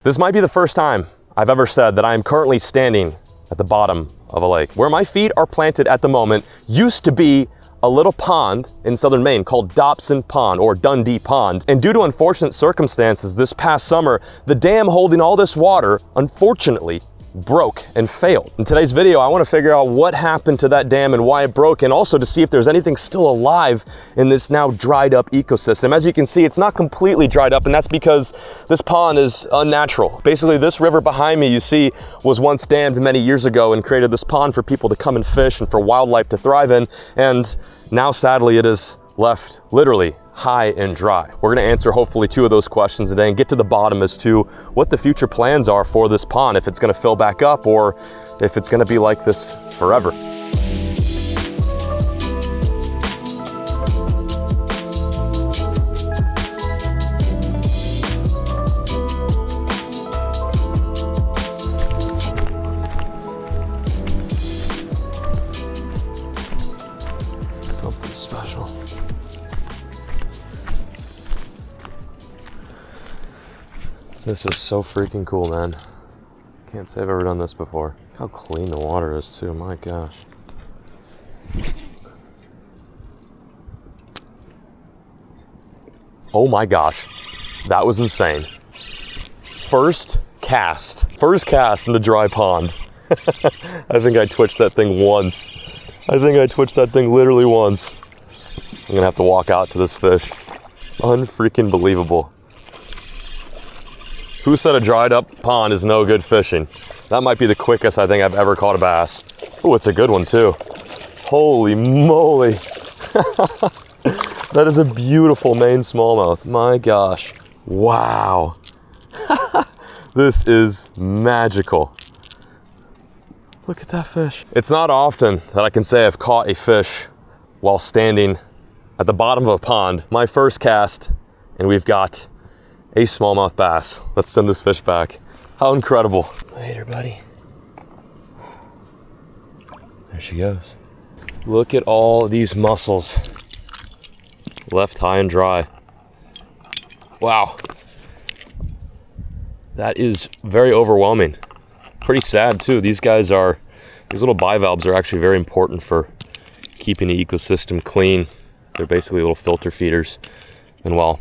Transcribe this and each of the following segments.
This might be the first time I've ever said that I am currently standing at the bottom of a lake. Where my feet are planted at the moment used to be a little pond in southern Maine called Dobson Pond or Dundee Pond. And due to unfortunate circumstances this past summer, the dam holding all this water, unfortunately, broke and failed. In today's video, I want to figure out what happened to that dam and why it broke, and also to see if there's anything still alive in this now dried up ecosystem. As you can see, it's not completely dried up, and that's because this pond is unnatural. Basically, this river behind me, you see, was once dammed many years ago and created this pond for people to come and fish and for wildlife to thrive in, and now sadly it is left literally high and dry. We're gonna answer hopefully 2 of those questions today and get to the bottom as to what the future plans are for this pond, if it's gonna fill back up or if it's gonna be like this forever. This is something special. This is so freaking cool, man. Can't say I've ever done this before. How clean the water is too, my gosh. Oh my gosh, that was insane. First cast in the dry pond. I think I twitched that thing once. I think I twitched that thing literally once. I'm gonna have to walk out to this fish. Unfreaking believable. Who said a dried up pond is no good fishing? That might be the quickest I think I've ever caught a bass. Oh, it's a good one too. Holy moly. That is a beautiful Maine smallmouth. My gosh. Wow. This is magical. Look at that fish. It's not often that I can say I've caught a fish while standing at the bottom of a pond. My first cast, and we've got a smallmouth bass. Let's send this fish back. How incredible. Later, buddy. There she goes. Look at all these mussels left high and dry. Wow. That is very overwhelming. Pretty sad too. These little bivalves are actually very important for keeping the ecosystem clean. They're basically little filter feeders. And while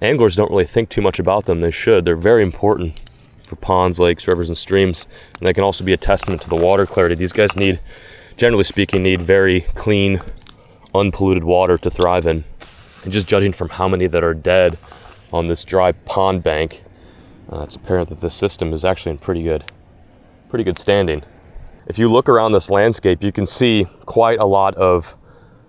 anglers don't really think too much about them, they should. They're very important for ponds, lakes, rivers, and streams. And they can also be a testament to the water clarity. These guys generally speaking, need very clean, unpolluted water to thrive in. And just judging from how many that are dead on this dry pond bank, it's apparent that this system is actually in pretty good standing. If you look around this landscape, you can see quite a lot of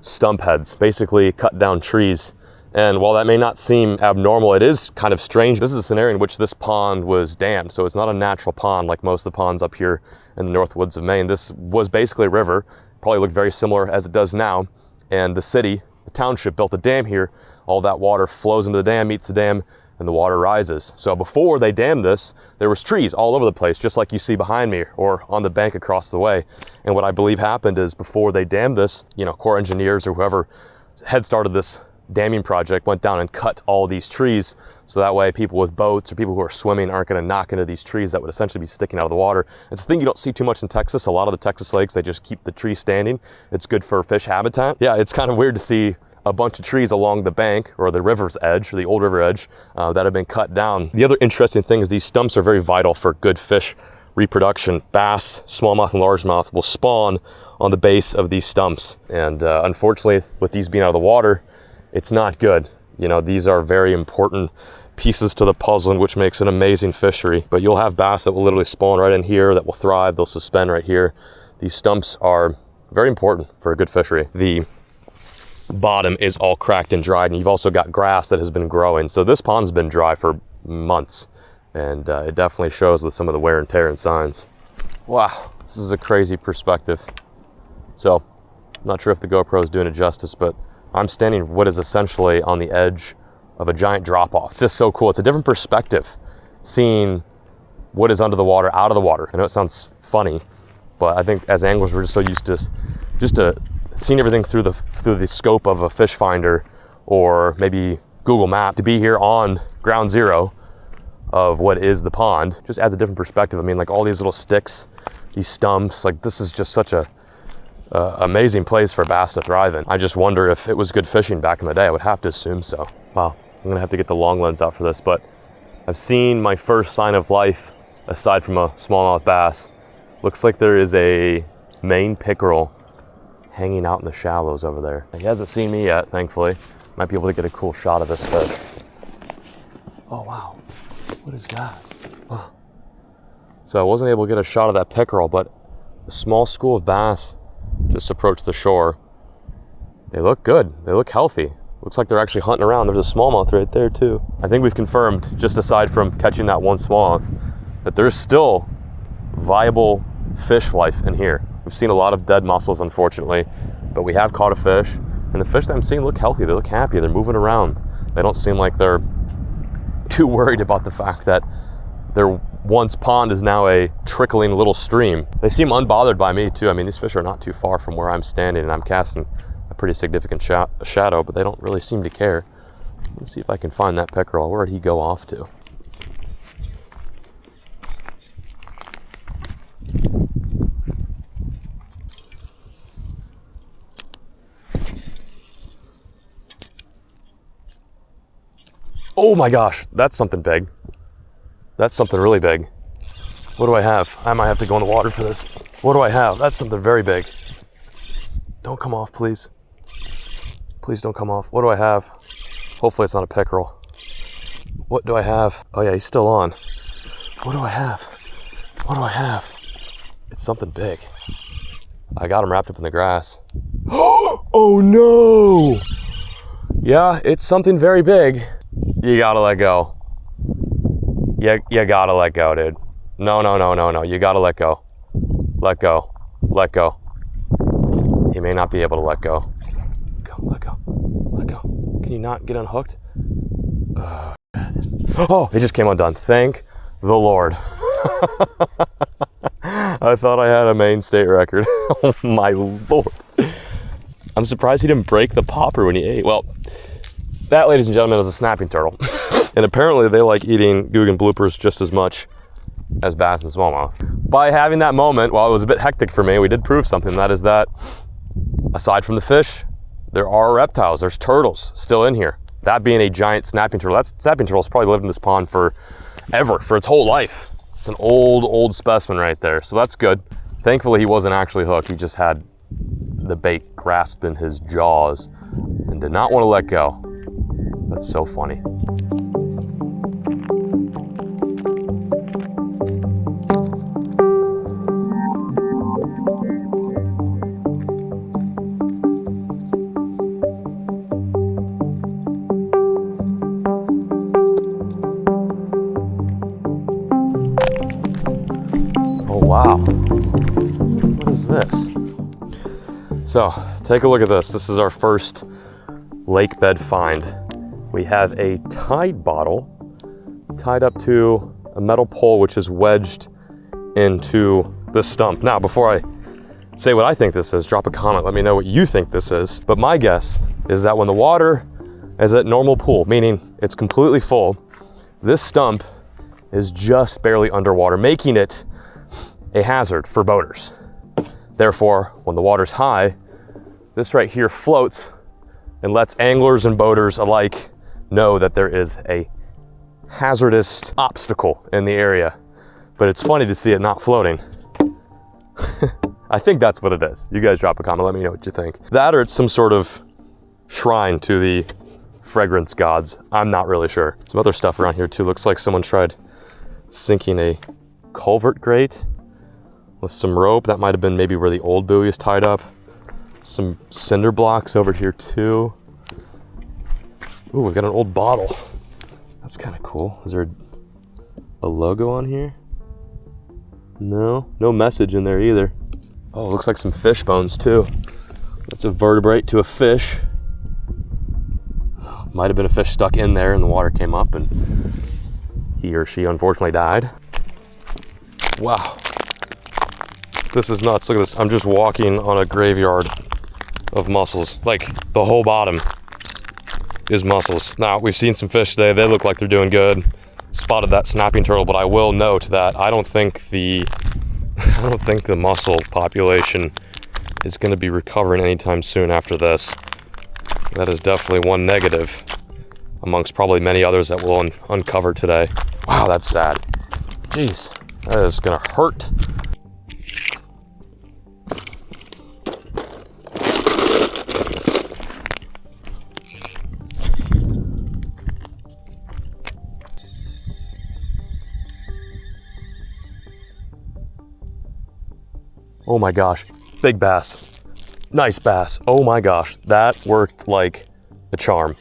stump heads, basically cut down trees. And while that may not seem abnormal, it is kind of strange. This is a scenario in which this pond was dammed, so it's not a natural pond like most of the ponds up here in the north woods of Maine. This was basically a river, probably looked very similar as it does now, and the township built a dam here. All that water flows into the dam, meets the dam, and the water rises. So before they dammed this, there was trees all over the place, just like you see behind me or on the bank across the way. And what I believe happened is before they dammed this, Corps engineers or whoever had started this damming project went down and cut all these trees, so that way people with boats or people who are swimming aren't going to knock into these trees that would essentially be sticking out of the water. It's a thing you don't see too much in Texas. A lot of the Texas lakes, they just keep the trees standing. It's good for fish habitat. Yeah, it's kind of weird to see a bunch of trees along the bank or the river's edge or the old river edge that have been cut down. The other interesting thing is these stumps are very vital for good fish reproduction. Bass, smallmouth, and largemouth will spawn on the base of these stumps, and unfortunately with these being out of the water, it's not good. These are very important pieces to the puzzle, which makes an amazing fishery. But you'll have bass that will literally spawn right in here, that will thrive, they'll suspend right here. These stumps are very important for a good fishery. The bottom is all cracked and dried, and you've also got grass that has been growing. So this pond's been dry for months, and it definitely shows with some of the wear and tear and signs. Wow, this is a crazy perspective. So, I'm not sure if the GoPro is doing it justice, but I'm standing what is essentially on the edge of a giant drop-off. It's just so cool. It's a different perspective, seeing what is under the water, out of the water. I know it sounds funny, but I think as anglers, we're just so used to seeing everything through the scope of a fish finder or maybe Google Map. To be here on ground zero, of what is the pond. Just adds a different perspective. I mean, like all these little sticks, these stumps, like this is just such a amazing place for bass to thrive in. I just wonder if it was good fishing back in the day. I would have to assume so. Wow, I'm gonna have to get the long lens out for this, but I've seen my first sign of life aside from a smallmouth bass. Looks like there is a Maine pickerel hanging out in the shallows over there. He hasn't seen me yet, thankfully. Might be able to get a cool shot of this fish. Oh wow, what is that? Oh. So I wasn't able to get a shot of that pickerel, but a small school of bass just approached the shore. They look good, they look healthy. Looks like they're actually hunting around. There's a smallmouth right there too. I think we've confirmed, just aside from catching that one smallmouth, that there's still viable fish life in here. We've seen a lot of dead mussels, unfortunately, but we have caught a fish, and the fish that I'm seeing look healthy, they look happy, they're moving around. They don't seem like they're too worried about the fact that their once pond is now a trickling little stream. They seem unbothered by me too. I mean, these fish are not too far from where I'm standing, and I'm casting a pretty significant shadow, but they don't really seem to care. Let's see if I can find that pickerel. Where did he go off to? Oh my gosh, that's something big. That's something really big. What do I have? I might have to go in the water for this. What do I have? That's something very big. Don't come off, please. Please don't come off. What do I have? Hopefully it's not a pickerel. What do I have? Oh yeah, he's still on. What do I have? What do I have? It's something big. I got him wrapped up in the grass. Oh no! Yeah, it's something very big. You gotta let go. You gotta let go, dude. No. You gotta let go. Let go. Let go. He may not be able to let go. Let go. Let go. Can you not get unhooked? Oh, it just came undone. Thank the Lord. I thought I had a Maine state record. Oh my Lord. I'm surprised he didn't break the popper when he ate. Well, that, ladies and gentlemen, is a snapping turtle. And apparently they like eating Googan bloopers just as much as bass and smallmouth. By having that moment, while it was a bit hectic for me, we did prove something. That is that, aside from the fish, there are reptiles, there's turtles still in here. That being a giant snapping turtle. That snapping turtle's probably lived in this pond for its whole life. It's an old specimen right there, so that's good. Thankfully he wasn't actually hooked, he just had the bait grasped in his jaws and did not want to let go. That's so funny. Oh wow, what is this? So take a look at this. This is our first lake bed find. We have a Tide bottle tied up to a metal pole which is wedged into the stump. Now, before I say what I think this is, drop a comment, let me know what you think this is. But my guess is that when the water is at normal pool, meaning it's completely full, this stump is just barely underwater, making it a hazard for boaters. Therefore, when the water's high, this right here floats and lets anglers and boaters alike know that there is a hazardous obstacle in the area. But it's funny to see it not floating. I think that's what it is. You guys drop a comment, let me know what you think. That, or it's some sort of shrine to the fragrance gods. I'm not really sure. Some other stuff around here too. Looks like someone tried sinking a culvert grate with some rope. That might have been maybe where the old buoy is tied up. Some cinder blocks over here too. Ooh, we've got an old bottle. That's kind of cool. Is there a logo on here? No message in there either. Oh, looks like some fish bones too. That's a vertebrate to a fish. Might have been a fish stuck in there and the water came up and he or she unfortunately died. Wow. This is nuts. Look at this. I'm just walking on a graveyard of mussels. Like, the whole bottom is mussels. Now, we've seen some fish today. They look like they're doing good. spotted that snapping turtle, but I will note that I don't think the mussel population is going to be recovering anytime soon after this. That is definitely one negative amongst probably many others that we'll uncover today. Wow, that's sad. Jeez, that is going to hurt. Oh my gosh, big bass. Nice bass. Oh my gosh, that worked like a charm.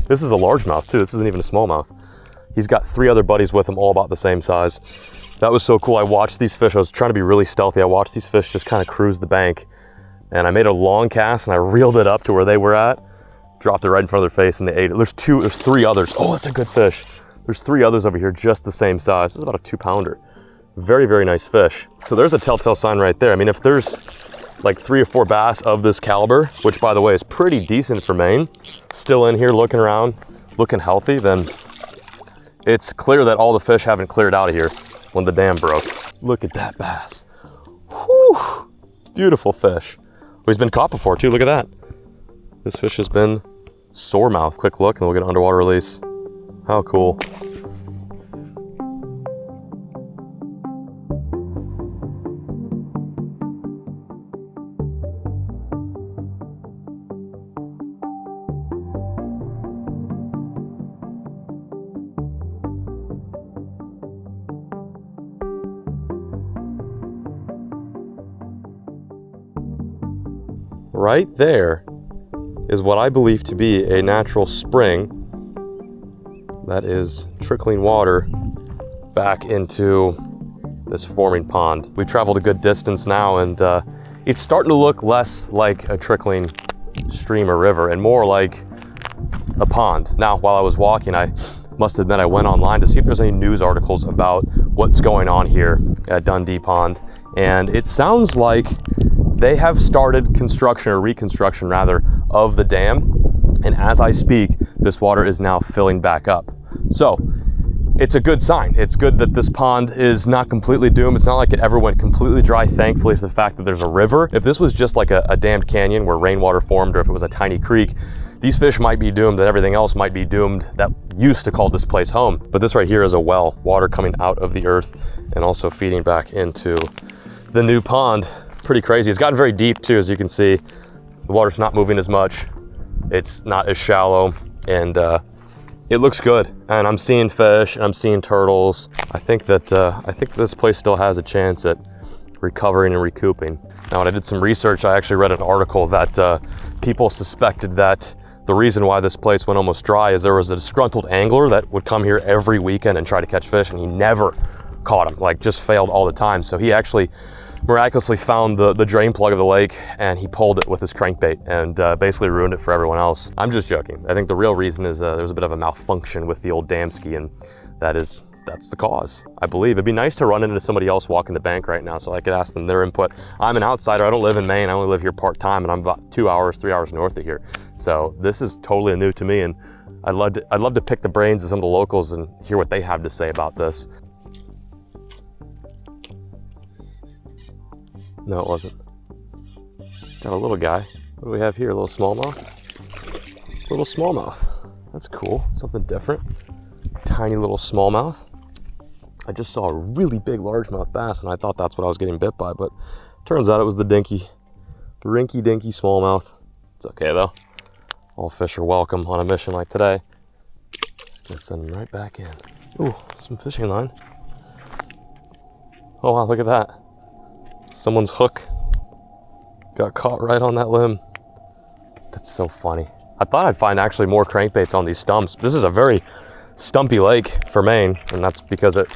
This is a largemouth too. This isn't even a smallmouth. He's got 3 other buddies with him, all about the same size. That was so cool. I watched these fish. I was trying to be really stealthy. I watched these fish just kind of cruise the bank, and I made a long cast and I reeled it up to where they were at, dropped it right in front of their face, and they ate it. There's 3 others. Oh, that's a good fish. There's 3 others over here just the same size. This is about a 2-pounder. Very, very nice fish. So there's a telltale sign right there. I mean, if there's like 3 or 4 bass of this caliber, which by the way is pretty decent for Maine, still in here looking around, looking healthy, then it's clear that all the fish haven't cleared out of here when the dam broke. Look at that bass. Whew, beautiful fish. Oh, he's been caught before too, look at that. This fish has been soremouth. Quick look and we'll get an underwater release. How cool. Right there is what I believe to be a natural spring that is trickling water back into this forming pond. We've traveled a good distance now, and it's starting to look less like a trickling stream or river and more like a pond. Now, while I was walking, I must admit I went online to see if there's any news articles about what's going on here at Dundee Pond, and it sounds like they have started construction, or reconstruction rather, of the dam. And as I speak, this water is now filling back up. So it's a good sign. It's good that this pond is not completely doomed. It's not like it ever went completely dry, thankfully, for the fact that there's a river. If this was just like a dammed canyon where rainwater formed, or if it was a tiny creek, these fish might be doomed, and everything else might be doomed that used to call this place home. But this right here is a well, water coming out of the earth and also feeding back into the new pond. Pretty crazy. It's gotten very deep too, as you can see. The water's not moving as much. It's not as shallow, and it looks good. And I'm seeing fish, and I'm seeing turtles. I think this place still has a chance at recovering and recouping. Now, when I did some research, I actually read an article that people suspected that the reason why this place went almost dry is there was a disgruntled angler that would come here every weekend and try to catch fish, and he never caught them, like just failed all the time. So he actually miraculously found the drain plug of the lake, and he pulled it with his crankbait and basically ruined it for everyone else. I'm just joking. I think the real reason is there's a bit of a malfunction with the old dam ski, and that's the cause, I believe. It'd be nice to run into somebody else walking the bank right now so I could ask them their input. I'm an outsider. I don't live in Maine. I only live here part-time, and I'm about 2 hours, 3 hours north of here. So this is totally new to me, and I'd love to pick the brains of some of the locals and hear what they have to say about this. No, it wasn't. Got a little guy. What do we have here? A little smallmouth? Little smallmouth. That's cool. Something different. Tiny little smallmouth. I just saw a really big largemouth bass, and I thought that's what I was getting bit by, but turns out it was the rinky-dinky smallmouth. It's okay though. All fish are welcome on a mission like today. Let's send them right back in. Ooh, some fishing line. Oh wow, look at that. Someone's hook got caught right on that limb. That's so funny. I thought I'd find actually more crankbaits on these stumps. This is a very stumpy lake for Maine, and that's because it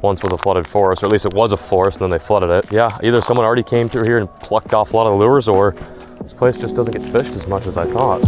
once was a flooded forest, or at least it was a forest and then they flooded it. Yeah, either someone already came through here and plucked off a lot of the lures, or this place just doesn't get fished as much as I thought.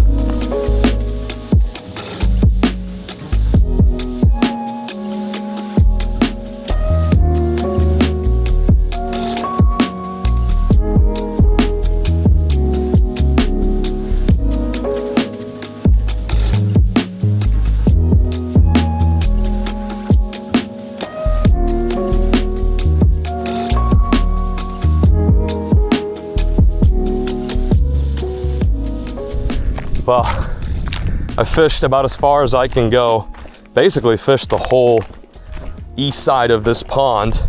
Well, I fished about as far as I can go. Basically fished the whole east side of this pond.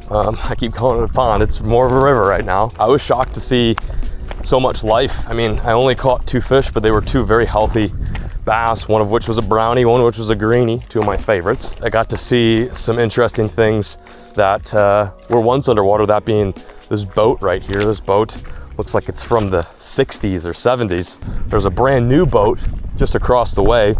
I keep calling it a pond, it's more of a river right now. I was shocked to see so much life. I mean, I only caught 2 fish, but they were 2 very healthy bass, one of which was a brownie, one of which was a greenie, 2 of my favorites. I got to see some interesting things that were once underwater, that being this boat right here. This boat looks like it's from the 60s or 70s. There's a brand new boat just across the way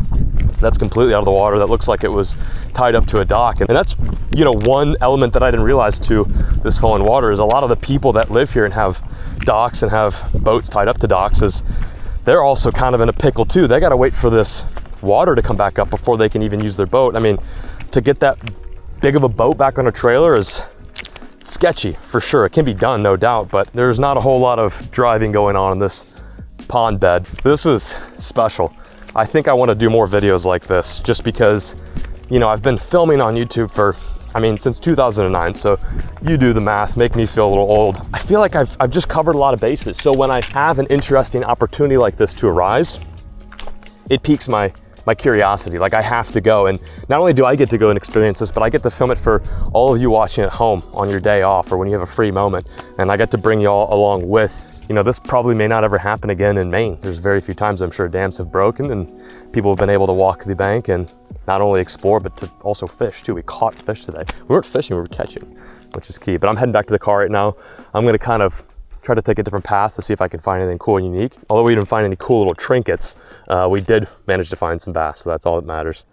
that's completely out of the water, that looks like it was tied up to a dock. And that's, you know, one element that I didn't realize to this flowing water is a lot of the people that live here and have docks and have boats tied up to docks, is they're also kind of in a pickle too. They got to wait for this water to come back up before they can even use their boat. I mean, to get that big of a boat back on a trailer is sketchy for sure. It can be done, no doubt, but there's not a whole lot of driving going on in this pond bed. This was special. I think I want to do more videos like this, just because, you know, I've been filming on YouTube for, I mean, since 2009, so you do the math, make me feel a little old. I feel like I've just covered a lot of bases, so when I have an interesting opportunity like this to arise, it piques my curiosity. Like, I have to go, and not only do I get to go and experience this, but I get to film it for all of you watching at home on your day off or when you have a free moment, and I get to bring you all along with. You know, this probably may not ever happen again in Maine. There's very few times I'm sure dams have broken and people have been able to walk the bank and not only explore, but to also fish too. We caught fish today. We weren't fishing, we were catching, which is key. But I'm heading back to the car right now. I'm gonna kind of try to take a different path to see if I can find anything cool and unique. Although we didn't find any cool little trinkets, we did manage to find some bass, so that's all that matters.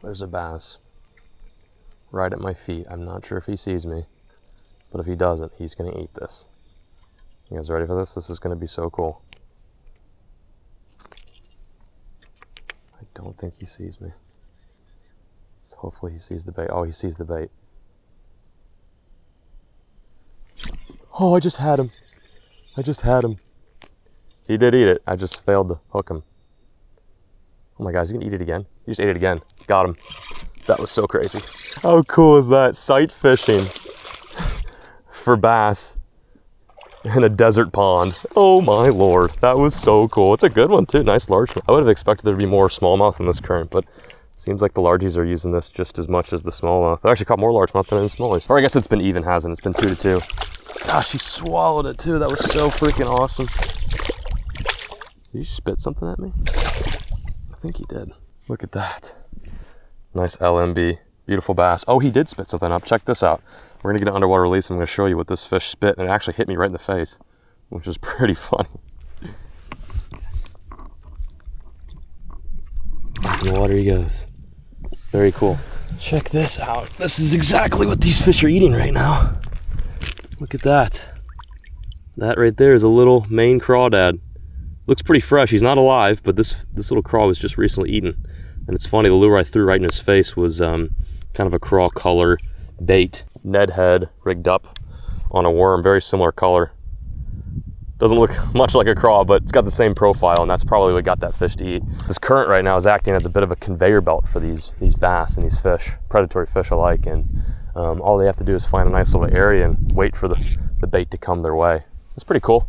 There's a bass right at my feet. I'm not sure if he sees me, but if he doesn't, he's gonna eat this. You guys ready for this? This is gonna be so cool. I don't think he sees me. So hopefully he sees the bait. Oh, he sees the bait. Oh, I just had him. I just had him. He did eat it. I just failed to hook him. Oh my God, is he gonna eat it again? He just ate it again. Got him. That was so crazy. How cool is that? Sight fishing for bass in a desert pond. Oh my Lord, that was so cool. It's a good one too, nice largemouth. I would have expected there to be more smallmouth in this current, but seems like the largies are using this just as much as the smallmouth. I actually caught more largemouth than in smallies. Or I guess it's been even, hasn't it? It's been 2-2. Gosh, he swallowed it too. That was so freaking awesome. Did you spit something at me? I think he did. Look at that. Nice LMB, beautiful bass. Oh, he did spit something up. Check this out. We're gonna get an underwater release. I'm gonna show you what this fish spit, and it actually hit me right in the face, which is pretty funny. In the water he goes. Very cool. Check this out. This is exactly what these fish are eating right now. Look at that. That right there is a little Maine crawdad. Looks pretty fresh. He's not alive, but this little craw was just recently eaten. And it's funny, the lure I threw right in his face was kind of a craw color bait. Ned head rigged up on a worm, very similar color. Doesn't look much like a craw, but it's got the same profile, and that's probably what got that fish to eat. This current right now is acting as a bit of a conveyor belt for these bass and these fish, predatory fish alike. And all they have to do is find a nice little area and wait for the bait to come their way. It's pretty cool.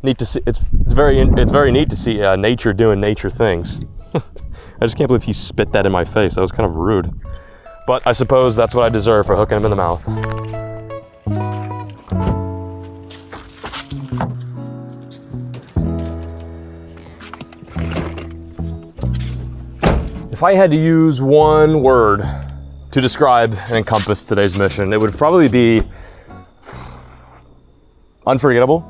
Neat to see. It's very neat to see nature doing nature things. I just can't believe he spit that in my face. That was kind of rude. But I suppose that's what I deserve for hooking him in the mouth. If I had to use one word to describe and encompass today's mission, it would probably be unforgettable.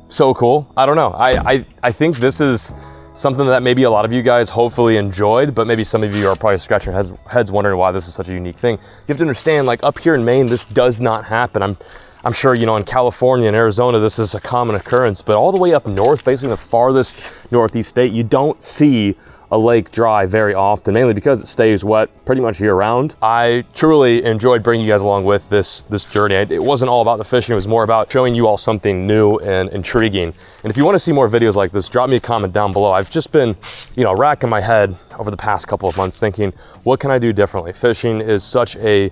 So cool. I don't know. I think this is something that maybe a lot of you guys hopefully enjoyed, but maybe some of you are probably scratching your heads wondering why this is such a unique thing. You have to understand, like, up here in Maine, this does not happen. I'm sure, you know, in California and Arizona, this is a common occurrence, but all the way up north, basically the farthest northeast state, you don't see a lake dry very often, mainly because it stays wet pretty much year round. I truly enjoyed bringing you guys along with this journey. It wasn't all about the fishing, it was more about showing you all something new and intriguing. And if you want to see more videos like this, drop me a comment down below. I've just been, you know, racking my head over the past couple of months thinking, what can I do differently? Fishing is such a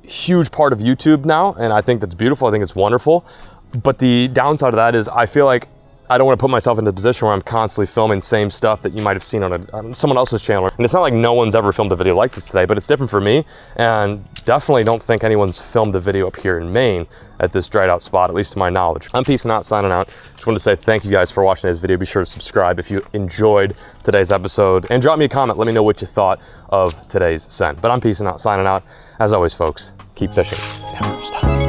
huge part of YouTube now, and I think that's beautiful. I think it's wonderful. But the downside of that is I feel like I don't want to put myself in the position where I'm constantly filming same stuff that you might have seen on someone else's channel. And it's not like no one's ever filmed a video like this today, but it's different for me. And definitely don't think anyone's filmed a video up here in Maine at this dried out spot, at least to my knowledge. I'm peacing out, signing out. Just wanted to say thank you guys for watching this video. Be sure to subscribe if you enjoyed today's episode, and drop me a comment. Let me know what you thought of today's send. But I'm peacing out, signing out. As always, folks, keep fishing. Never stop.